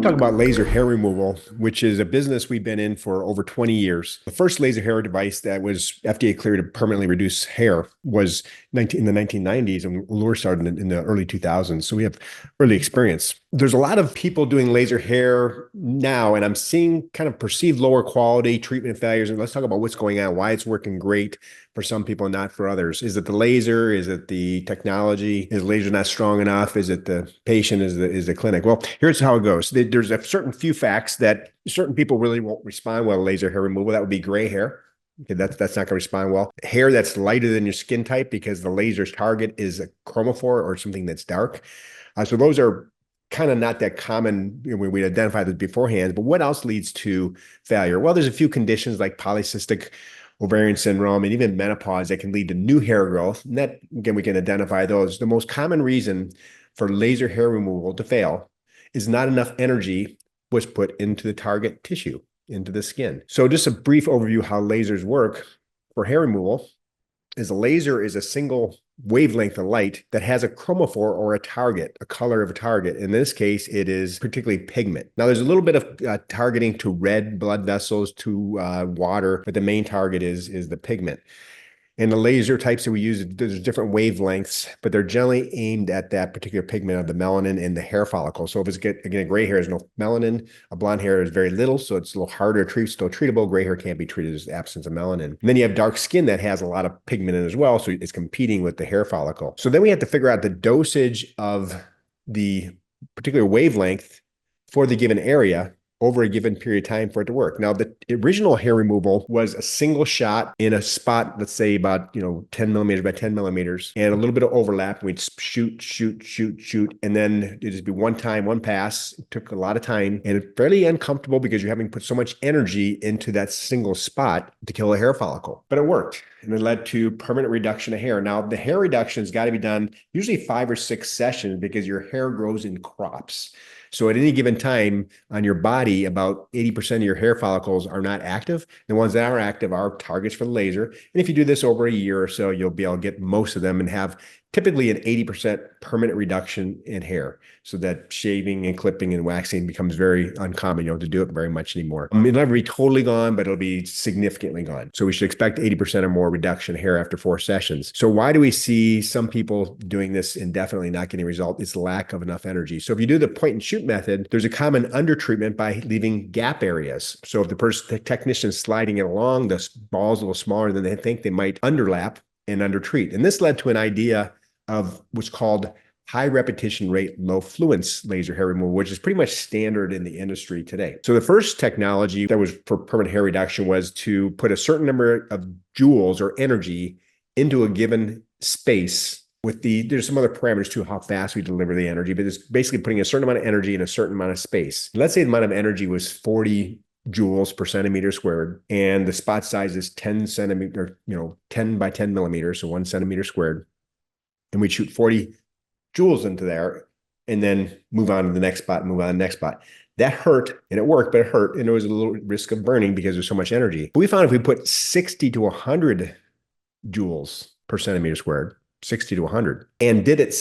to talk about laser hair removal, which is a business we've been in for over 20 years. The first laser hair device that was FDA cleared to permanently reduce hair was in the 1990s, and Allure started in the early 2000s. So we have early experience. There's a lot of people doing laser hair now, and I'm seeing kind of perceived lower quality treatment failures. And let's talk about what's going on, why it's working great for some people and not for others. Is it the laser? Is it the technology? Is laser not strong enough? Is it the patient? Is the clinic? Well, here's how it goes. There's a certain few facts that certain people really won't respond well to laser hair removal. That would be gray hair. Okay, that's not going to respond well. Hair that's lighter than your skin type because the laser's target is a chromophore or something that's dark. So those are kind of not that common when we identify this beforehand. But what else leads to failure? Well, there's a few conditions like polycystic ovarian syndrome and even menopause that can lead to new hair growth. And that, again, we can identify those. The most common reason for laser hair removal to fail is not enough energy was put into the target tissue, into the skin. So just a brief overview how lasers work for hair removal is a laser is a single wavelength of light that has a chromophore or a target, a color of a target. In this case, it is particularly pigment. Now, there's a little bit of targeting to red blood vessels, to water, but the main target is the pigment. And the laser types that we use, there's different wavelengths, but they're generally aimed at that particular pigment of the melanin in the hair follicle. So if it's, again, gray hair is no melanin, a blonde hair is very little, so it's a little harder to treat, still treatable. Gray hair can't be treated as absence of melanin. And then you have dark skin that has a lot of pigment in it as well, so it's competing with the hair follicle. So then we have to figure out the dosage of the particular wavelength for the given area over a given period of time for it to work. Now, the original hair removal was a single shot in a spot, let's say about, 10 millimeters by 10 millimeters, and a little bit of overlap. We'd shoot. And then it'd just be one time, one pass. It took a lot of time and it's fairly uncomfortable because you're having to put so much energy into that single spot to kill a hair follicle. But it worked. And it led to permanent reduction of hair. Now, the hair reduction has got to be done usually 5 or 6 sessions because your hair grows in crops. So at any given time on your body, about 80% of your hair follicles are not active. The ones that are active are targets for the laser. And if you do this over a year or so, you'll be able to get most of them and have typically an 80% permanent reduction in hair. So that shaving and clipping and waxing becomes very uncommon. You don't have to do it very much anymore. It'll never be totally gone, but it'll be significantly gone. So we should expect 80% or more reduction in hair after 4 sessions. So why do we see some people doing this indefinitely not getting a result? It's lack of enough energy. So if you do the point and shoot method, there's a common undertreatment by leaving gap areas. So if the technician is sliding it along, the ball's a little smaller than they think, they might underlap and undertreat. And this led to an idea of what's called high repetition rate, low fluence laser hair removal, which is pretty much standard in the industry today. So the first technology that was for permanent hair reduction was to put a certain number of joules or energy into a given space there's some other parameters too, how fast we deliver the energy, but it's basically putting a certain amount of energy in a certain amount of space. Let's say the amount of energy was 40 joules per centimeter squared, and the spot size is 10 centimeter, 10 by 10 millimeters, so 1 centimeter squared. And we'd shoot 40 joules into there and then move on to the next spot, move on to the next spot. That hurt, and it worked, but it hurt, and there was a little risk of burning because there's so much energy. But we found if we put 60 to 100 joules per centimeter squared, 60 to 100, and did it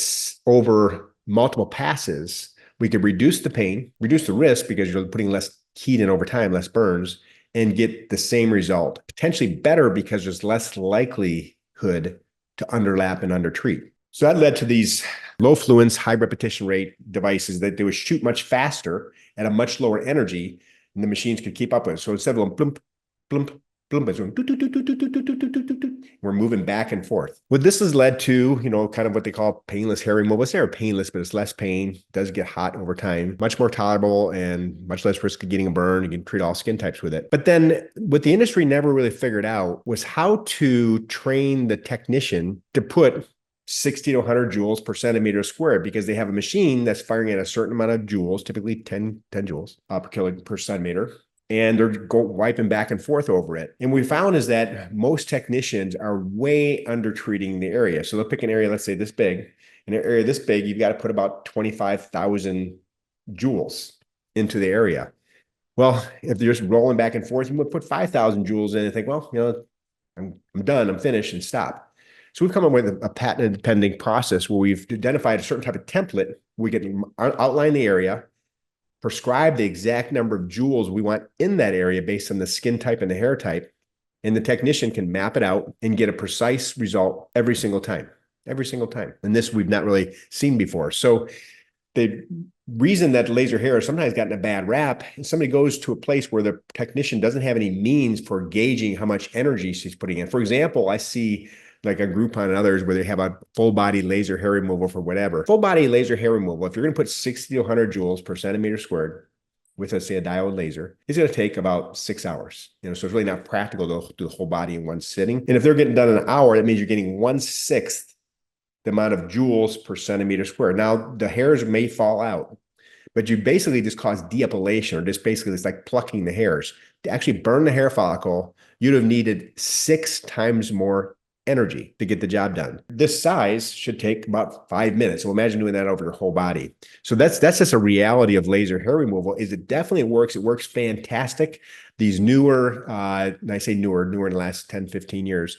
over multiple passes, we could reduce the pain, reduce the risk because you're putting less heat in over time, less burns, and get the same result. Potentially better because there's less likelihood to underlap and undertreat. So that led to these low fluence, high repetition rate devices that they would shoot much faster at a much lower energy, and the machines could keep up with it. So instead of going blump, blump, blump, it's going we're moving back and forth. What this has led to, kind of what they call painless hair removal. It's never painless, but it's less pain. It does get hot over time, much more tolerable and much less risk of getting a burn. You can treat all skin types with it. But then what the industry never really figured out was how to train the technician to put 60 to 100 joules per centimeter squared, because they have a machine that's firing at a certain amount of joules, typically 10 joules per kilo per centimeter. And they're wiping back and forth over it. And we found is that most technicians are way under treating the area. So they'll pick an area, let's say this big. In an area this big, you've got to put about 25,000 joules into the area. Well, if they're just rolling back and forth, you would put 5,000 joules in and think, well, I'm done, I'm finished, and stop. So we've come up with a patented pending process where we've identified a certain type of template. We can outline the area, prescribe the exact number of joules we want in that area based on the skin type and the hair type. And the technician can map it out and get a precise result every single time, every single time. And this we've not really seen before. So the reason that laser hair has sometimes gotten a bad rap is somebody goes to a place where the technician doesn't have any means for gauging how much energy she's putting in. For example, I see like a Groupon and others where they have a full body laser hair removal for whatever. Full body laser hair removal, if you're going to put 60 to 100 joules per centimeter squared with, let's say, a diode laser, it's going to take about 6 hours. So it's really not practical to do the whole body in one sitting. And if they're getting done in an hour, that means you're getting 1/6 the amount of joules per centimeter square. Now, the hairs may fall out, but you basically just cause deepilation, or just basically it's like plucking the hairs. To actually burn the hair follicle, you'd have needed 6 times more energy to get the job done. This size should take about 5 minutes. So imagine doing that over your whole body. So that's just a reality of laser hair removal. Is it definitely works. It works fantastic. These newer, and I say newer in the last 10, 15 years,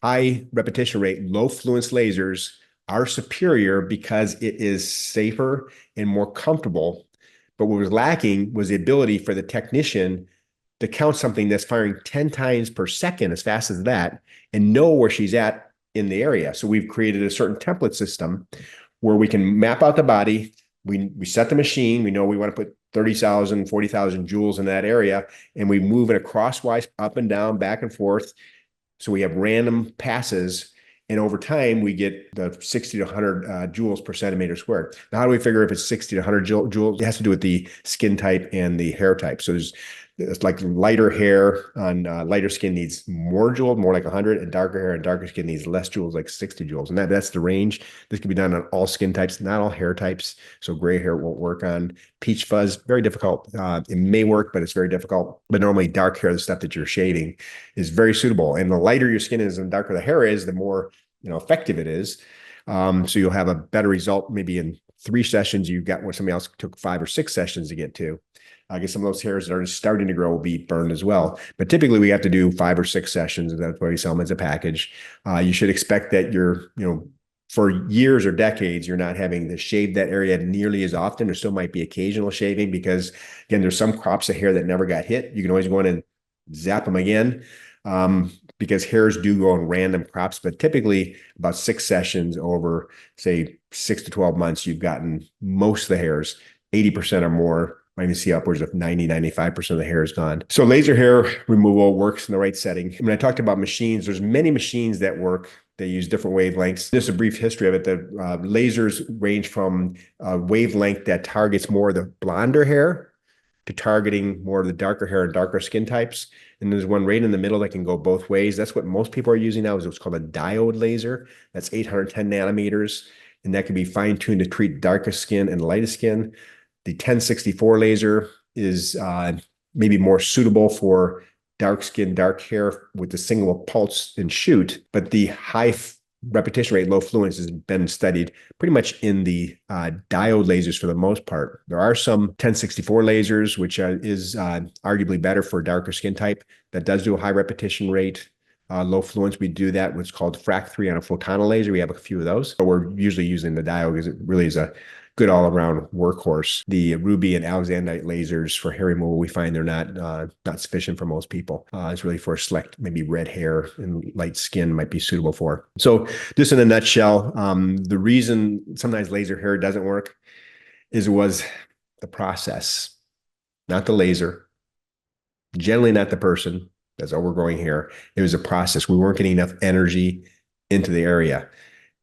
high repetition rate, low fluence lasers are superior because it is safer and more comfortable. But what was lacking was the ability for the technician to count something that's firing 10 times per second as fast as that and know where she's at in the area. So we've created a certain template system where we can map out the body. We set the machine. We know we want to put 30,000, 40,000 joules in that area, and we move it a crosswise up and down, back and forth. So we have random passes, and over time we get the 60 to 100 joules per centimeter squared. Now, how do we figure if it's 60 to 100 joules? It has to do with the skin type and the hair type. So it's like lighter hair on lighter skin needs more joules, more like 100, and darker hair and darker skin needs less joules, like 60 joules. And that's the range. This can be done on all skin types, not all hair types. So gray hair won't work on. Peach fuzz, very difficult. It may work, but it's very difficult. But normally dark hair, the stuff that you're shaving, is very suitable. And the lighter your skin is and the darker the hair is, the more effective it is. So you'll have a better result maybe in 3 sessions. You've got what somebody else took 5 or 6 sessions to get to. I guess some of those hairs that are starting to grow will be burned as well. But typically we have to do 5 or 6 sessions, and that's why we sell them as a package. You should expect that for years or decades, you're not having to shave that area nearly as often. There still might be occasional shaving because, again, there's some crops of hair that never got hit. You can always go in and zap them again because hairs do go in random crops. But typically about 6 sessions over, say, 6 to 12 months, you've gotten most of the hairs, 80% or more. I can see upwards of 90, 95% of the hair is gone. So laser hair removal works in the right setting. When I talked about machines, there's many machines that work. They use different wavelengths. Just a brief history of it. The lasers range from a wavelength that targets more of the blonder hair to targeting more of the darker hair and darker skin types. And there's one right in the middle that can go both ways. That's what most people are using now, is what's called a diode laser. That's 810 nanometers. And that can be fine-tuned to treat darker skin and lighter skin. The 1064 laser is maybe more suitable for dark skin, dark hair with the single pulse and shoot, but the high repetition rate, low fluence has been studied pretty much in the diode lasers for the most part. There are some 1064 lasers, which is arguably better for a darker skin type. That does do a high repetition rate. Low fluence, we do that, what's called frac 3 on a photonal laser. We have a few of those, but we're usually using the diode because it really is a good all-around workhorse. The ruby and alexandrite lasers for hair removal, we find they're not sufficient for most people. It's really for select, maybe red hair and light skin might be suitable for. So just in a nutshell, the reason sometimes laser hair doesn't work was the process, not the laser, generally not the person that's overgrowing hair. It was a process. We weren't getting enough energy into the area.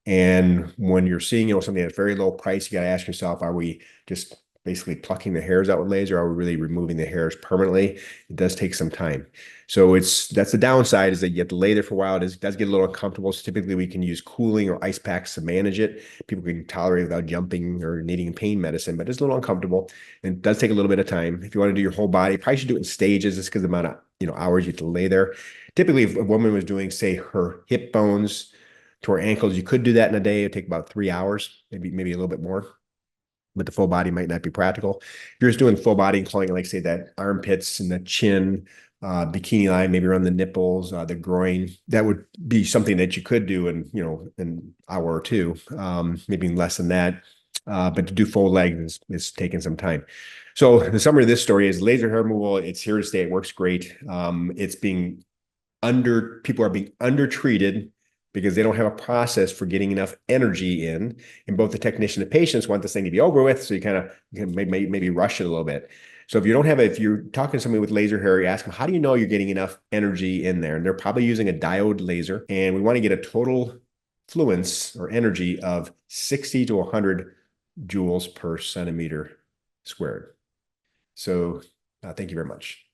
And when you're seeing, something that's very low price, you got to ask yourself, are we just basically plucking the hairs out with laser? Are we really removing the hairs permanently? It does take some time. So that's the downside, is that you have to lay there for a while. It does get a little uncomfortable. So typically we can use cooling or ice packs to manage it. People can tolerate it without jumping or needing pain medicine, but it's a little uncomfortable and it does take a little bit of time. If you want to do your whole body, probably should do it in stages, just because the amount of hours you have to lay there. Typically, if a woman was doing, say, her hip bones to her ankles, you could do that in a day. It'd take about 3 hours, maybe a little bit more. But the full body might not be practical. If you're just doing full body and calling it, like, say, that armpits and the chin, bikini line, maybe around the nipples, the groin, that would be something that you could do in an hour or two, maybe less than that. but to do full legs is taking some time. So the summary of this story is laser hair removal. It's here to stay. It works great. It's being people are being undertreated because they don't have a process for getting enough energy in. And both the technician and the patients want this thing to be over with. So you kind of maybe rush it a little bit. So if you're talking to somebody with laser hair, you ask them, how do you know you're getting enough energy in there? And they're probably using a diode laser. And we want to get a total fluence or energy of 60 to 100 joules per centimeter squared. So thank you very much.